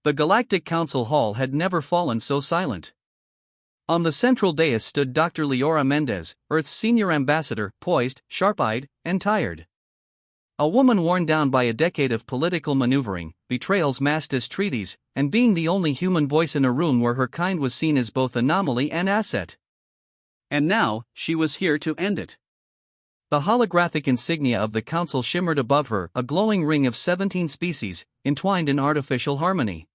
The Galactic Council hall had never fallen so silent. On the central dais stood Dr. Leora Mendez, Earth's senior ambassador, poised, sharp-eyed, and tired. A woman worn down by a decade of political maneuvering, betrayals masked as treaties, and being the only human voice in a room where her kind was seen as both anomaly and asset. And now, she was here to end it. The holographic insignia of the Council shimmered above her, a glowing ring of 17 species, entwined in artificial harmony.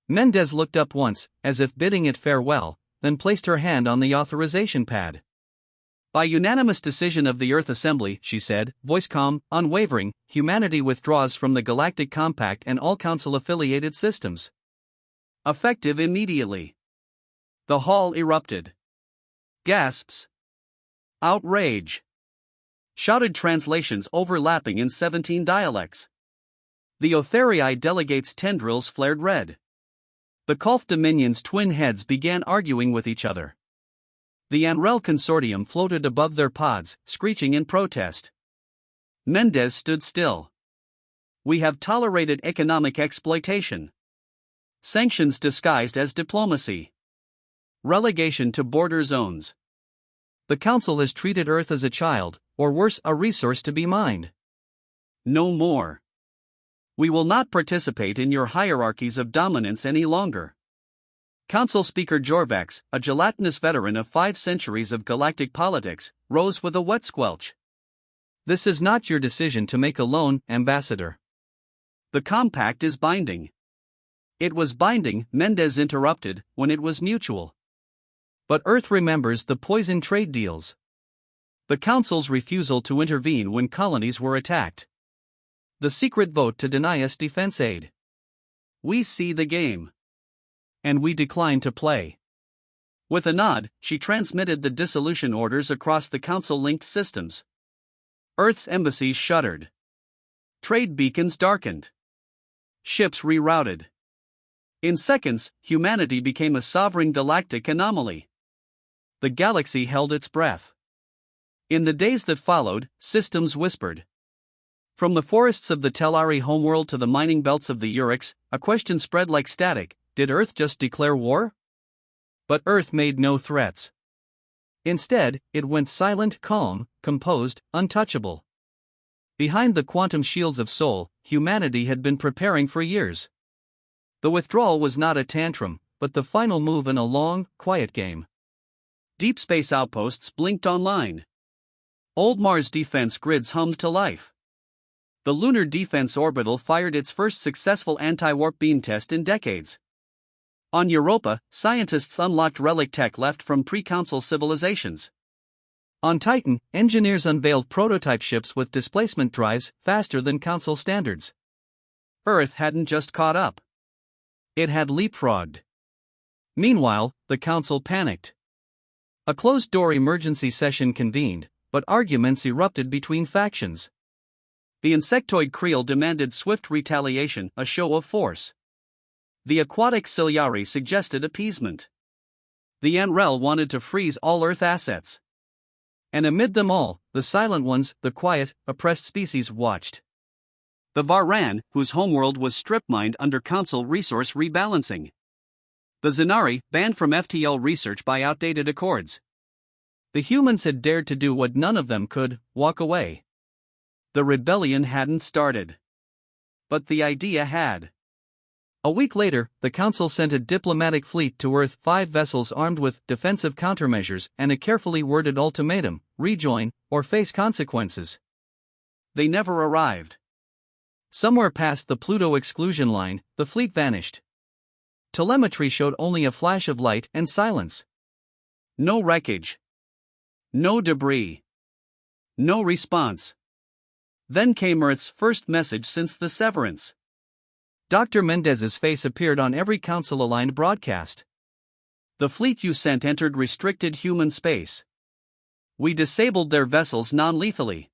Mendez looked up once, as if bidding it farewell, then placed her hand on the authorization pad. By unanimous decision of the Earth Assembly, she said, voice calm, unwavering, humanity withdraws from the Galactic Compact and all Council-affiliated systems. Effective immediately. The hall erupted. Gasps. Outrage. Shouted translations overlapping in 17 dialects. The Otherii delegates' tendrils flared red. The Kolf Dominion's twin heads began arguing with each other. The Anrel Consortium floated above their pods, screeching in protest. Mendez stood still. We have tolerated economic exploitation. Sanctions disguised as diplomacy. Relegation to border zones. The Council has treated Earth as a child, or worse, a resource to be mined. No more. We will not participate in your hierarchies of dominance any longer. Council Speaker Jorvax, a gelatinous veteran of 5 centuries of galactic politics, rose with a wet squelch. This is not your decision to make alone, Ambassador. The compact is binding. It was binding, Mendez interrupted, when it was mutual. But Earth remembers the poison trade deals. The Council's refusal to intervene when colonies were attacked. The secret vote to deny us defense aid. We see the game. And we decline to play. With a nod, she transmitted the dissolution orders across the Council-linked systems. Earth's embassies shuddered. Trade beacons darkened. Ships rerouted. In seconds, humanity became a sovereign galactic anomaly. The galaxy held its breath. In the days that followed, systems whispered. From the forests of the Telari homeworld to the mining belts of the Urix, a question spread like static: did Earth just declare war? But Earth made no threats. Instead, it went silent, calm, composed, untouchable. Behind the quantum shields of Sol, humanity had been preparing for years. The withdrawal was not a tantrum, but the final move in a long, quiet game. Deep space outposts blinked online. Old Mars defense grids hummed to life. The Lunar Defense Orbital fired its first successful anti-warp beam test in decades. On Europa, scientists unlocked relic tech left from pre-Council civilizations. On Titan, engineers unveiled prototype ships with displacement drives faster than Council standards. Earth hadn't just caught up. It had leapfrogged. Meanwhile, the Council panicked. A closed-door emergency session convened, but arguments erupted between factions. The insectoid Creel demanded swift retaliation, a show of force. The aquatic Ciliari suggested appeasement. The Anrel wanted to freeze all Earth assets. And amid them all, the silent ones, the quiet, oppressed species watched. The Varan, whose homeworld was strip-mined under Council resource rebalancing. The Zenari, banned from FTL research by outdated accords. The humans had dared to do what none of them could: walk away. The rebellion hadn't started. But the idea had. A week later, the Council sent a diplomatic fleet to Earth, 5 vessels armed with defensive countermeasures and a carefully worded ultimatum: rejoin, or face consequences. They never arrived. Somewhere past the Pluto exclusion line, the fleet vanished. Telemetry showed only a flash of light and silence. No wreckage. No debris. No response. Then came Earth's first message since the severance. Dr. Mendez's face appeared on every Council-aligned broadcast. The fleet you sent entered restricted human space. We disabled their vessels non-lethally.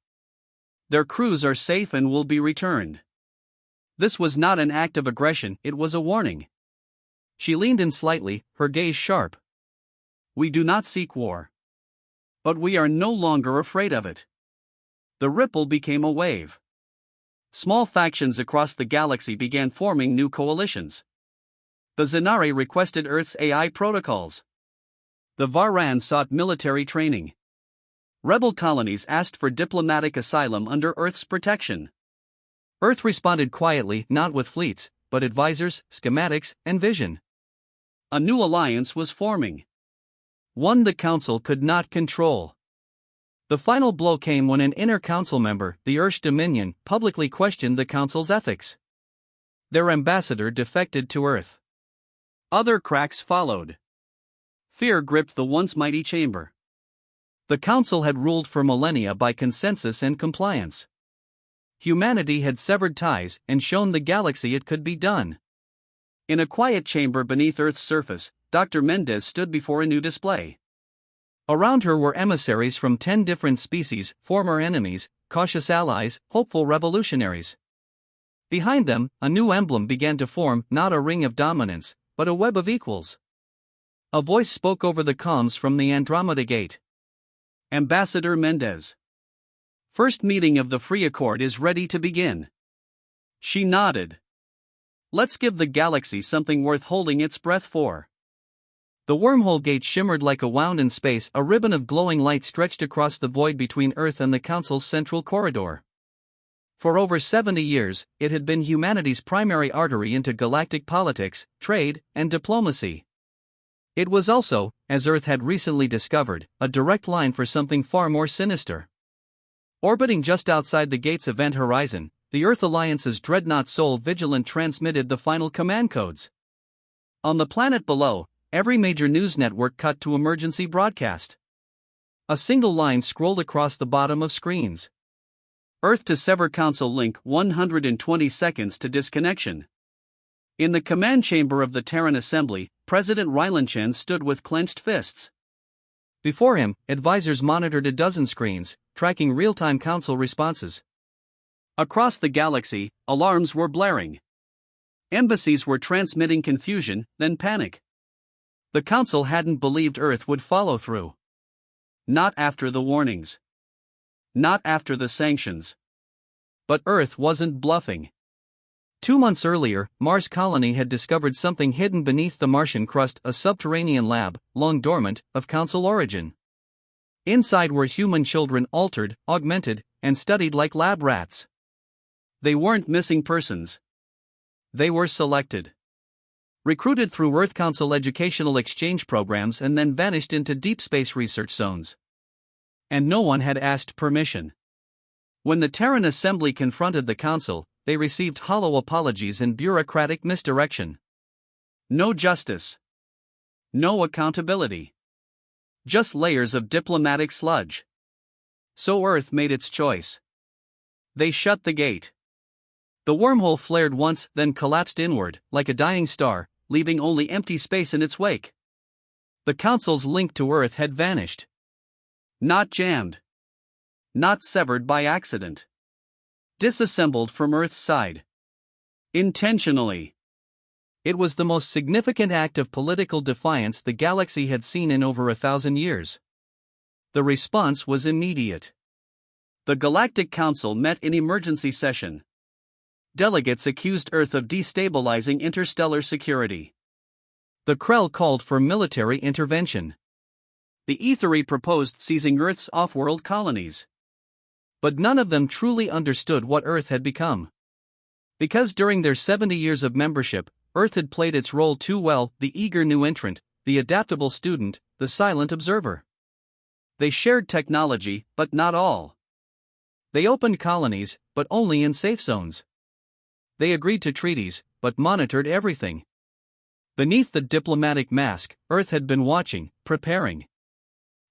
Their crews are safe and will be returned. This was not an act of aggression, it was a warning. She leaned in slightly, her gaze sharp. We do not seek war. But we are no longer afraid of it. The ripple became a wave. Small factions across the galaxy began forming new coalitions. The Zenari requested Earth's AI protocols. The Varan sought military training. Rebel colonies asked for diplomatic asylum under Earth's protection. Earth responded quietly, not with fleets, but advisors, schematics, and vision. A new alliance was forming. One the Council could not control. The final blow came when an inner council member, the Ursh Dominion, publicly questioned the Council's ethics. Their ambassador defected to Earth. Other cracks followed. Fear gripped the once mighty chamber. The Council had ruled for millennia by consensus and compliance. Humanity had severed ties and shown the galaxy it could be done. In a quiet chamber beneath Earth's surface, Dr. Mendez stood before a new display. Around her were emissaries from 10 different species, former enemies, cautious allies, hopeful revolutionaries. Behind them, a new emblem began to form, not a ring of dominance, but a web of equals. A voice spoke over the comms from the Andromeda Gate. Ambassador Mendez. First meeting of the Free Accord is ready to begin. She nodded. Let's give the galaxy something worth holding its breath for. The wormhole gate shimmered like a wound in space, a ribbon of glowing light stretched across the void between Earth and the Council's central corridor. For over 70 years, it had been humanity's primary artery into galactic politics, trade, and diplomacy. It was also, as Earth had recently discovered, a direct line for something far more sinister. Orbiting just outside the gate's event horizon, the Earth Alliance's dreadnought Sol Vigilant transmitted the final command codes. On the planet below, every major news network cut to emergency broadcast. A single line scrolled across the bottom of screens. Earth to sever Council link, 120 seconds to disconnection. In the command chamber of the Terran Assembly, President Rylanchen stood with clenched fists. Before him, advisors monitored a dozen screens, tracking real-time Council responses. Across the galaxy, alarms were blaring. Embassies were transmitting confusion, then panic. The Council hadn't believed Earth would follow through. Not after the warnings. Not after the sanctions. But Earth wasn't bluffing. 2 months earlier, Mars Colony had discovered something hidden beneath the Martian crust, a subterranean lab, long dormant, of Council origin. Inside were human children altered, augmented, and studied like lab rats. They weren't missing persons. They were selected. Recruited through Earth Council educational exchange programs and then vanished into deep space research zones. And no one had asked permission. When the Terran Assembly confronted the Council, they received hollow apologies and bureaucratic misdirection. No justice. No accountability. Just layers of diplomatic sludge. So Earth made its choice. They shut the gate. The wormhole flared once, then collapsed inward, like a dying star, leaving only empty space in its wake. The Council's link to Earth had vanished. Not jammed. Not severed by accident. Disassembled from Earth's side. Intentionally. It was the most significant act of political defiance the galaxy had seen in over 1,000 years. The response was immediate. The Galactic Council met in emergency session. Delegates accused Earth of destabilizing interstellar security. The Krell called for military intervention. The Aetheri proposed seizing Earth's off-world colonies. But none of them truly understood what Earth had become. Because during their 70 years of membership, Earth had played its role too well, the eager new entrant, the adaptable student, the silent observer. They shared technology, but not all. They opened colonies, but only in safe zones. They agreed to treaties, but monitored everything. Beneath the diplomatic mask, Earth had been watching, preparing.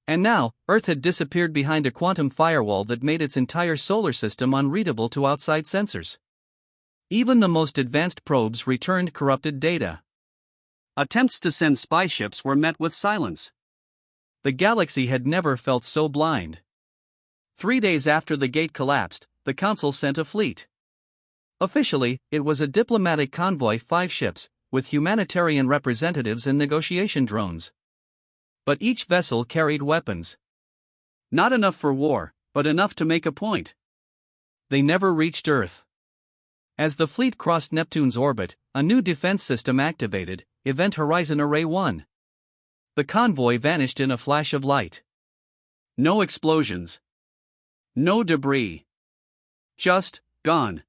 And now, Earth had disappeared behind a quantum firewall that made its entire solar system unreadable to outside sensors. Even the most advanced probes returned corrupted data. Attempts to send spy ships were met with silence. The galaxy had never felt so blind. 3 days after the gate collapsed, the Council sent a fleet. Officially, it was a diplomatic convoy, 5 ships, with humanitarian representatives and negotiation drones. But each vessel carried weapons. Not enough for war, but enough to make a point. They never reached Earth. As the fleet crossed Neptune's orbit, a new defense system activated, Event Horizon Array 1. The convoy vanished in a flash of light. No explosions. No debris. Just, gone.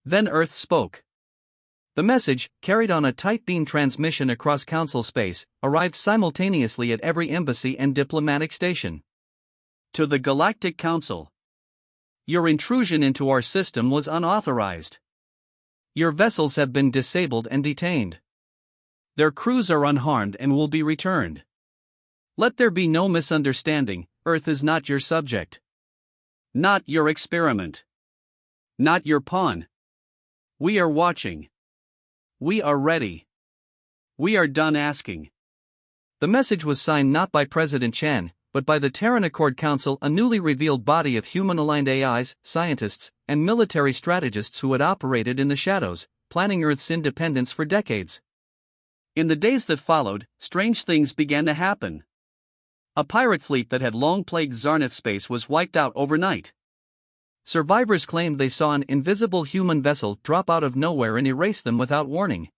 Then Earth spoke. The message, carried on a tight beam transmission across Council space, arrived simultaneously at every embassy and diplomatic station. To the Galactic Council. Your intrusion into our system was unauthorized. Your vessels have been disabled and detained. Their crews are unharmed and will be returned. Let there be no misunderstanding, Earth is not your subject. Not your experiment. Not your pawn. We are watching. We are ready. We are done asking. The message was signed not by President Chen, but by the Terran Accord Council, a newly revealed body of human-aligned AIs, scientists, and military strategists who had operated in the shadows, planning Earth's independence for decades. In the days that followed, strange things began to happen. A pirate fleet that had long plagued Zarnath space was wiped out overnight. Survivors claimed they saw an invisible human vessel drop out of nowhere and erase them without warning.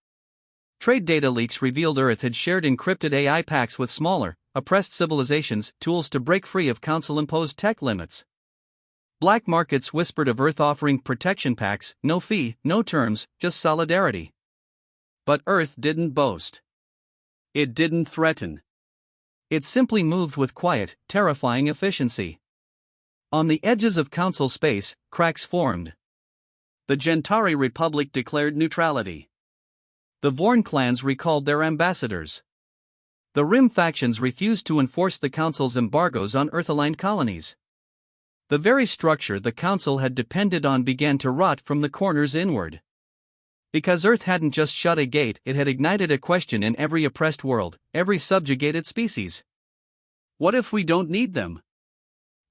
Trade data leaks revealed Earth had shared encrypted AI packs with smaller, oppressed civilizations, tools to break free of Council-imposed tech limits. Black markets whispered of Earth offering protection packs, no fee, no terms, just solidarity. But Earth didn't boast. It didn't threaten. It simply moved with quiet, terrifying efficiency. On the edges of Council space, cracks formed. The Gentari Republic declared neutrality. The Vorn clans recalled their ambassadors. The Rim factions refused to enforce the Council's embargoes on Earth-aligned colonies. The very structure the Council had depended on began to rot from the corners inward. Because Earth hadn't just shut a gate, it had ignited a question in every oppressed world, every subjugated species. What if we don't need them?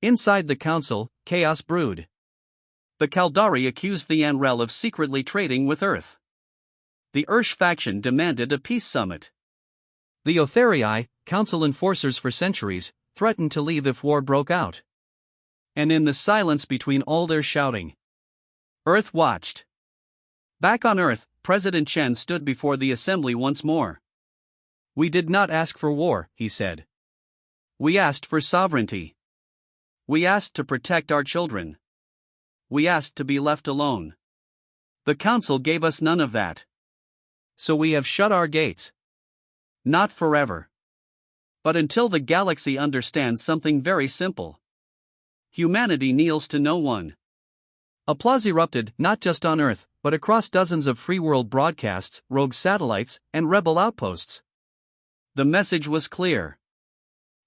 Inside the Council, chaos brewed. The Kaldari accused the Anrel of secretly trading with Earth. The Ursh faction demanded a peace summit. The Otherii, Council enforcers for centuries, threatened to leave if war broke out. And in the silence between all their shouting, Earth watched. Back on Earth, President Chen stood before the assembly once more. We did not ask for war, he said. We asked for sovereignty. We asked to protect our children. We asked to be left alone. The Council gave us none of that. So we have shut our gates. Not forever. But until the galaxy understands something very simple. Humanity kneels to no one. Applause erupted, not just on Earth, but across dozens of free world broadcasts, rogue satellites, and rebel outposts. The message was clear.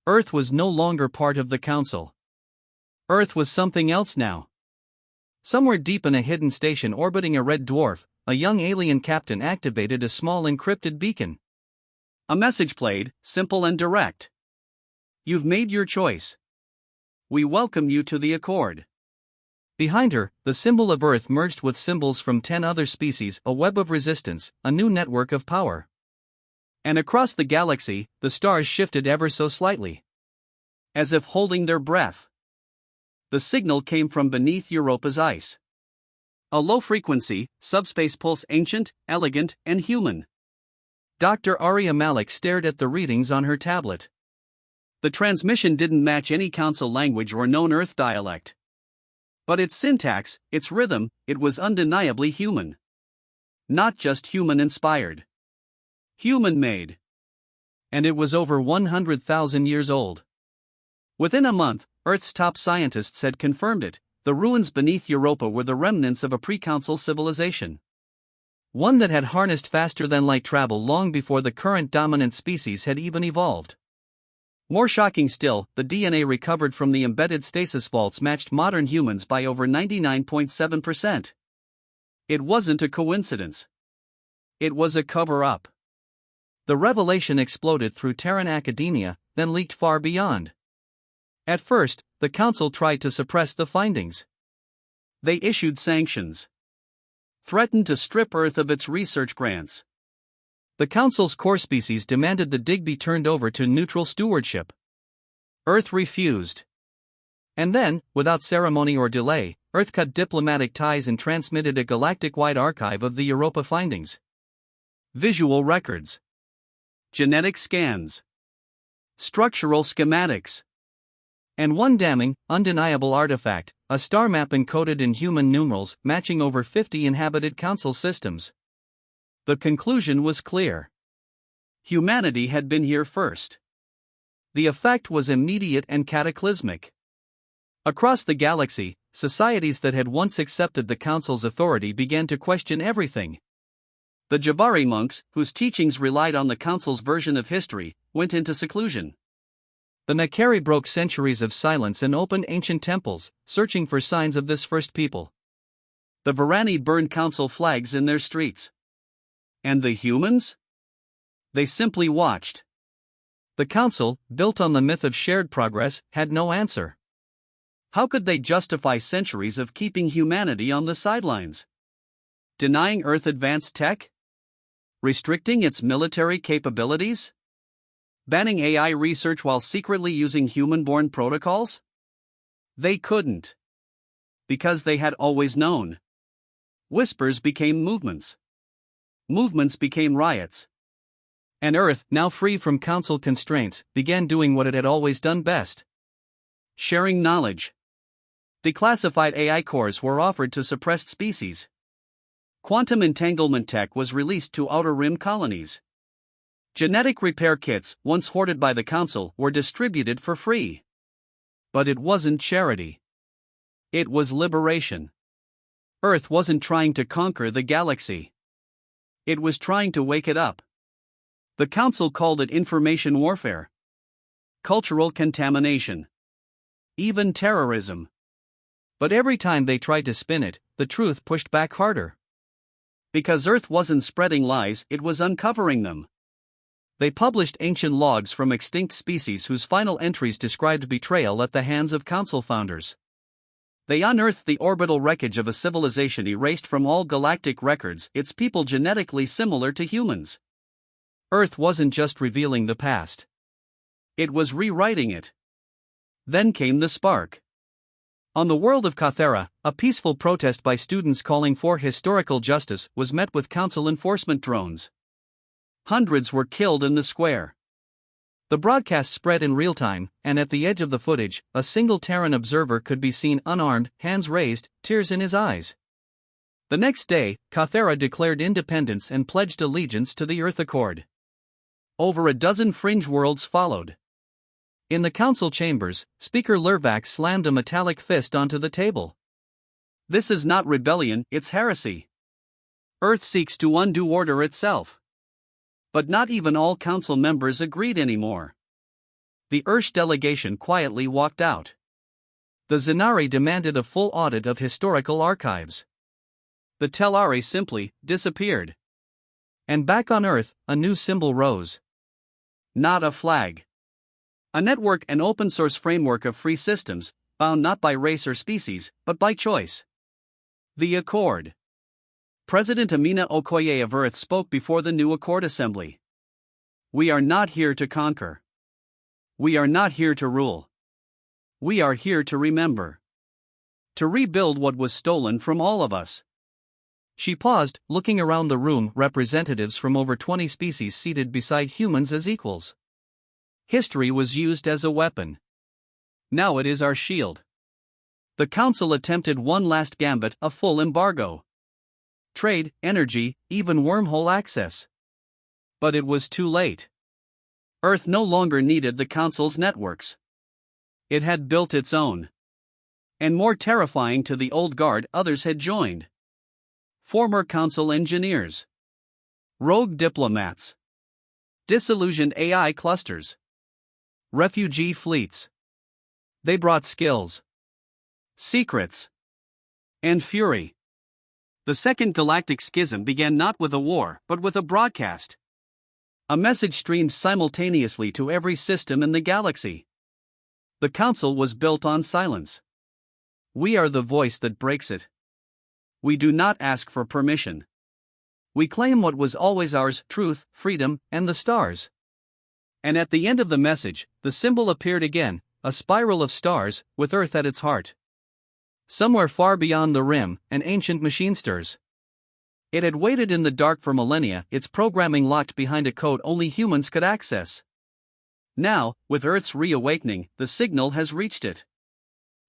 Earth was no longer part of the Council. Earth was something else now. Somewhere deep in a hidden station orbiting a red dwarf, a young alien captain activated a small encrypted beacon. A message played, simple and direct. You've made your choice. We welcome you to the Accord. Behind her, the symbol of Earth merged with symbols from 10 other species, a web of resistance, a new network of power. And across the galaxy, the stars shifted ever so slightly. As if holding their breath. The signal came from beneath Europa's ice. A low-frequency, subspace pulse, ancient, elegant, and human. Dr. Arya Malik stared at the readings on her tablet. The transmission didn't match any Council language or known Earth dialect. But its syntax, its rhythm, it was undeniably human. Not just human-inspired. Human-made. And it was over 100,000 years old. Within a month, Earth's top scientists had confirmed it. The ruins beneath Europa were the remnants of a pre-Council civilization. One that had harnessed faster-than-light travel long before the current dominant species had even evolved. More shocking still, the DNA recovered from the embedded stasis vaults matched modern humans by over 99.7%. It wasn't a coincidence. It was a cover-up. The revelation exploded through Terran academia, then leaked far beyond. At first, the Council tried to suppress the findings. They issued sanctions. Threatened to strip Earth of its research grants. The Council's core species demanded the dig be turned over to neutral stewardship. Earth refused. And then, without ceremony or delay, Earth cut diplomatic ties and transmitted a galactic-wide archive of the Europa findings. Visual records, genetic scans, structural schematics, and one damning, undeniable artifact, a star map encoded in human numerals matching over 50 inhabited council systems. The conclusion was clear. Humanity had been here first. The effect was immediate and cataclysmic. Across the galaxy, societies that had once accepted the Council's authority began to question everything. The Javari monks, whose teachings relied on the Council's version of history, went into seclusion. The Nakari broke centuries of silence and opened ancient temples, searching for signs of this first people. The Varani burned Council flags in their streets. And the humans? They simply watched. The Council, built on the myth of shared progress, had no answer. How could they justify centuries of keeping humanity on the sidelines? Denying Earth advanced tech? Restricting its military capabilities? Banning AI research while secretly using human-born protocols? They couldn't. Because they had always known. Whispers became movements. Movements became riots. And Earth, now free from Council constraints, began doing what it had always done best. Sharing knowledge. Declassified AI cores were offered to suppressed species. Quantum entanglement tech was released to Outer Rim colonies. Genetic repair kits, once hoarded by the Council, were distributed for free. But it wasn't charity. It was liberation. Earth wasn't trying to conquer the galaxy. It was trying to wake it up. The Council called it information warfare, cultural contamination, even terrorism. But every time they tried to spin it, the truth pushed back harder. Because Earth wasn't spreading lies, it was uncovering them. They published ancient logs from extinct species whose final entries described betrayal at the hands of Council founders. They unearthed the orbital wreckage of a civilization erased from all galactic records, its people genetically similar to humans. Earth wasn't just revealing the past. It was rewriting it. Then came the spark. On the world of Kathera, a peaceful protest by students calling for historical justice was met with Council enforcement drones. Hundreds were killed in the square. The broadcast spread in real time, and at the edge of the footage, a single Terran observer could be seen unarmed, hands raised, tears in his eyes. The next day, Kathera declared independence and pledged allegiance to the Earth Accord. Over a dozen fringe worlds followed. In the Council chambers, Speaker Lurvac slammed a metallic fist onto the table. This is not rebellion, it's heresy. Earth seeks to undo order itself. But not even all Council members agreed anymore. The Ursh delegation quietly walked out. The Zenari demanded a full audit of historical archives. The Telari simply disappeared. And back on Earth, a new symbol rose. Not a flag. A network and open-source framework of free systems, bound not by race or species, but by choice. The Accord. President Amina Okoye of Earth spoke before the new Accord Assembly. We are not here to conquer. We are not here to rule. We are here to remember. To rebuild what was stolen from all of us. She paused, looking around the room, representatives from over 20 species seated beside humans as equals. History was used as a weapon. Now it is our shield. The Council attempted one last gambit, a full embargo. Trade, energy, even wormhole access. But it was too late. Earth no longer needed the Council's networks. It had built its own. And more terrifying to the old guard, others had joined. Former Council engineers. Rogue diplomats. Disillusioned AI clusters. Refugee fleets. They brought skills, secrets, and fury. The Second Galactic Schism began not with a war, but with a broadcast. A message streamed simultaneously to every system in the galaxy. The Council was built on silence. We are the voice that breaks it. We do not ask for permission. We claim what was always ours: truth, freedom, and the stars. And at the end of the message, the symbol appeared again, a spiral of stars, with Earth at its heart. Somewhere far beyond the rim, an ancient machine stirs. It had waited in the dark for millennia, its programming locked behind a code only humans could access. Now, with Earth's reawakening, the signal has reached it.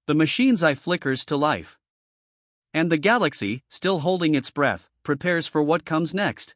The machine's eye flickers to life. And the galaxy, still holding its breath, prepares for what comes next.